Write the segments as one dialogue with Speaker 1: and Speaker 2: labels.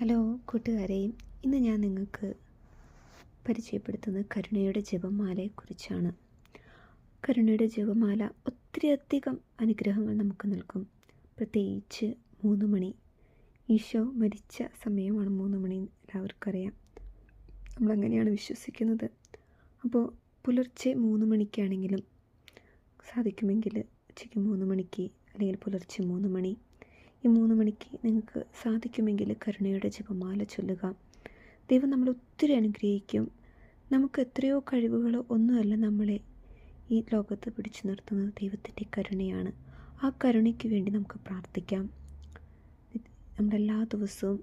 Speaker 1: Hello കൂട്ടുകാരെ, ഇന്ന് ഞാൻ നിങ്ങൾക്ക് പരിചയപ്പെടുത്തുന്നത് കരുണയുടെ ജപമാലയെക്കുറിച്ചാണ്. കരുണയുടെ ജപമാല ഒത്തിരിയധികം അനുഗ്രഹങ്ങൾ നമുക്ക് നൽകും. പ്രത്യേകിച്ച് 3 മണി, ഈശോ മരിച്ച സമയമാണ് 3 മണി, എല്ലാവർക്കും അറിയാം. നമ്മളങ്ങനെയാണ് വിശ്വസിക്കുന്നത്. അപ്പോൾ പുലർച്ചെ 3 മണിക്കാണെങ്കിലും സാധിക്കുമെങ്കിൽ ഉച്ചയ്ക്ക് 3 മണിക്ക് അല്ലെങ്കിൽ പുലർച്ചെ 3 മണി, ഈ 3 മണിക്ക് നിങ്ങൾക്ക് സാധിക്കുമെങ്കിൽ കരുണയുടെ ജപമാല ചൊല്ലുക. ദൈവം നമ്മളെ ഒത്തിരി അനുഗ്രഹിക്കും. നമുക്ക് എത്രയോ കഴിവുകളോ ഒന്നുമല്ല നമ്മളെ ഈ ലോകത്ത് പിടിച്ചു നിർത്തുന്നത്, ദൈവത്തിൻ്റെ കരുണയാണ്. ആ കരുണയ്ക്ക് വേണ്ടി നമുക്ക് പ്രാർത്ഥിക്കാം. നമ്മളെല്ലാ ദിവസവും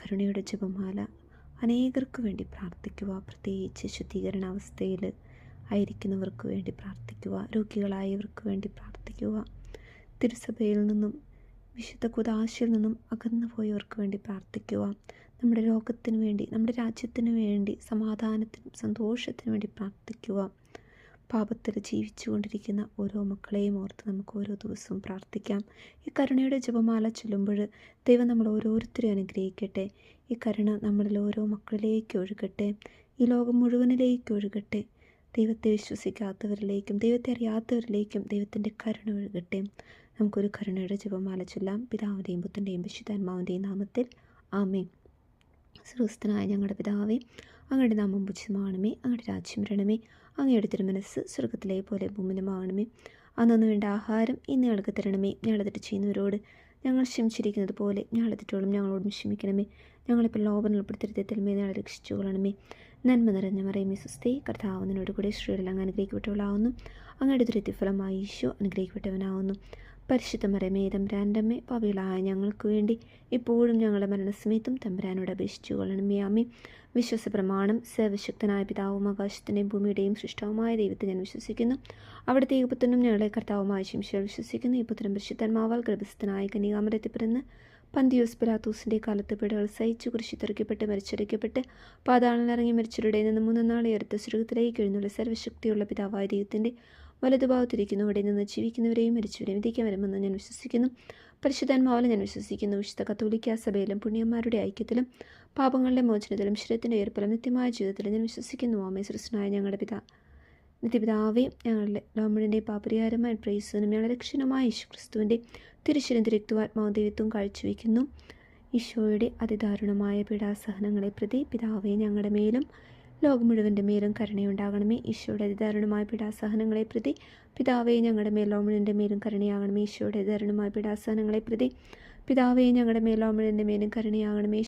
Speaker 1: കരുണയുടെ ജപമാല അനേകർക്ക് വേണ്ടി പ്രാർത്ഥിക്കുക. പ്രത്യേകിച്ച് ശുദ്ധീകരണാവസ്ഥയിൽ ആയിരിക്കുന്നവർക്ക് വേണ്ടി പ്രാർത്ഥിക്കുക. രോഗികളായവർക്ക് വേണ്ടി പ്രാർത്ഥിക്കുക. തിരുസഭയിൽ നിന്നും വിശുദ്ധ കുദാശയിൽ നിന്നും അകന്നു പോയവർക്ക് വേണ്ടി പ്രാർത്ഥിക്കുക. നമ്മുടെ ലോകത്തിന് വേണ്ടി, നമ്മുടെ രാജ്യത്തിന് വേണ്ടി, സമാധാനത്തിനും സന്തോഷത്തിനും വേണ്ടി പ്രാർത്ഥിക്കുക. പാപത്തിൽ ജീവിച്ചു കൊണ്ടിരിക്കുന്ന ഓരോ മക്കളെയും ഓർത്ത് നമുക്ക് ഓരോ ദിവസവും പ്രാർത്ഥിക്കാം. ഈ കരുണയുടെ ജപമാല ചൊല്ലുമ്പോൾ ദൈവം നമ്മൾ ഓരോരുത്തരെയും അനുഗ്രഹിക്കട്ടെ. ഈ കരുണ നമ്മളിൽ ഓരോ മക്കളിലേക്ക് ഒഴുകട്ടെ, ഈ ലോകം മുഴുവനിലേക്ക് ഒഴുകട്ടെ. ദൈവത്തെ വിശ്വസിക്കാത്തവരിലേക്കും ദൈവത്തെ അറിയാത്തവരിലേക്കും ദൈവത്തിൻ്റെ കരുണ ഒഴുകട്ടെ. നമുക്കൊരു കരുണയുടെ ജപമാല ചൊല്ലാം. പിതാവിൻ്റെയും പുത്രൻ്റെയും പരിശുദ്ധാത്മാവിൻ്റെയും നാമത്തിൽ ആമേൻ. സ്വർഗ്ഗസ്ഥനായ ഞങ്ങളുടെ പിതാവേ, അങ്ങയുടെ നാമം പൂജിതമാകണമേ, അങ്ങയുടെ രാജ്യം വരണമേ, അങ്ങയുടെ തിരുമനസ്സ് സ്വർഗ്ഗത്തിലെ പോലെ ഭൂമിയിലുമാകണമേ. അന്നു വേണ്ട ആഹാരം ഇന്ന് ഞങ്ങൾക്ക് തരണമേ. ഞങ്ങളെ തെറ്റ് ചെയ്യുന്നവരോട് ഞങ്ങൾ ക്ഷമിച്ചിരിക്കുന്നത് പോലെ ഞങ്ങളെ തെറ്റുകളും ഞങ്ങളോടും ക്ഷമിക്കണമേ. ഞങ്ങളിപ്പോൾ ലോപം ഉൾപ്പെടുത്തരുത്, തിന്മയിൽ ഞങ്ങളെ രക്ഷിച്ചു കൊള്ളണമേ. നന്മ നിറഞ്ഞ മറിയമേ സ്വസ്തി, കർത്താവ് നിന്നോട് കൂടെ സ്ത്രീകളിൽ അങ്ങ് അനുഗ്രഹിക്കപ്പെട്ടവളാവുന്നു. അങ്ങയുടെ ദുരിതഫലമായി ഈശോ അനുഗ്രഹിക്കപ്പെട്ടവനാവുന്നു. പരിശുദ്ധ മറിയമേ തമ്പുരാൻ്റെ അമ്മേ, പാപികളായ ഞങ്ങൾക്ക് വേണ്ടി ഇപ്പോഴും ഞങ്ങളുടെ മരണസമയത്തും തമ്പുരാനോട് അപേക്ഷിച്ചു കൊള്ളണമേ. ആമേൻ. വിശ്വാസ പ്രമാണം. സർവശക്തനായ പിതാവും ആകാശത്തിൻ്റെയും ഭൂമിയുടെയും സൃഷ്ടാവുമായ ദൈവത്തെ ഞാൻ വിശ്വസിക്കുന്നു. അവിടുത്തെ ഏകപുത്രനും ഞങ്ങളെ കർത്താവുമായ ശിംശയിൽ വിശ്വസിക്കുന്നു. ഈ പുത്രൻ പരിശുദ്ധാത്മാവാൽ ഗർഭസ്ഥനായ കന്യകാമറിയത്തിൽ പിറന്ന് പന്തിയോസ് പിലാത്തോസിൻ്റെ കാലത്ത് പിഴകൾ സഹിച്ചു കുരിശിൽ തറയ്ക്കപ്പെട്ട് മരിച്ചടയ്ക്കപ്പെട്ട് പാതാളനിറങ്ങി മരിച്ചവരുടെ നിന്ന് 3 നാൾ ഉയർത്ത സ്വർഗ്ഗത്തിലേക്ക് എഴുന്നള്ള സർവ്വശക്തിയുള്ള പിതാവായ ദൈവത്തിൻ്റെ വലതുഭാഗത്തിരിക്കുന്നു. അവിടെ നിന്ന് ജീവിക്കുന്നവരെയും മരിച്ചവരെയും വിധിക്കാൻ വരുമെന്ന് ഞാൻ വിശ്വസിക്കുന്നു. പരിശുദ്ധാത്മാവിൽ ഞാൻ വിശ്വസിക്കുന്നു. വിശുദ്ധ കത്തോലിക്കാ സഭയിലും പുണ്യന്മാരുടെ ഐക്യത്തിലും പാപങ്ങളുടെ മോചനത്തിലും ശരീരത്തിൻ്റെ ഉയർപ്പിലും നിത്യമായ ജീവിതത്തിലും ഞാൻ വിശ്വസിക്കുന്നു. ആമേൻ. സ്വർഗ്ഗസ്ഥനായ ഞങ്ങളുടെ നിത്യപിതാവേ, ഞങ്ങളുടെ ലോകമുഴുവൻ്റെ പാപരിഹാരമായ പ്രേസനും ഞങ്ങളുടെ രക്ഷകനുമായ യേശുക്രിസ്തുവിൻ്റെ തിരുശരീരം രക്തവും ദൈവത്വവും കാഴ്ചവെക്കുന്നു. ഈശോയുടെ അതിദാരുണമായ പീഡാസഹനങ്ങളെ പ്രതി പിതാവേ, ഞങ്ങളുടെ മേലും ലോകം മുഴുവൻ്റെ മേലും കരുണയുണ്ടാകണമേ. ഈശോയുടെ അതിദാരുണമായ പീഡാസഹനങ്ങളെ പ്രതി പിതാവേ, ഞങ്ങളുടെ മേൽ ലോകം മുഴുവൻ്റെ മേലും കരുണയാകണമേ. ഈശോയുടെ അതിദാരുണമായ പീഡാസഹനങ്ങളെ പ്രതി പിതാവേ, ഞങ്ങളുടെ മേൽ ലോകം മുഴുവൻ്റെ മേലും കരുണയാകണമേ.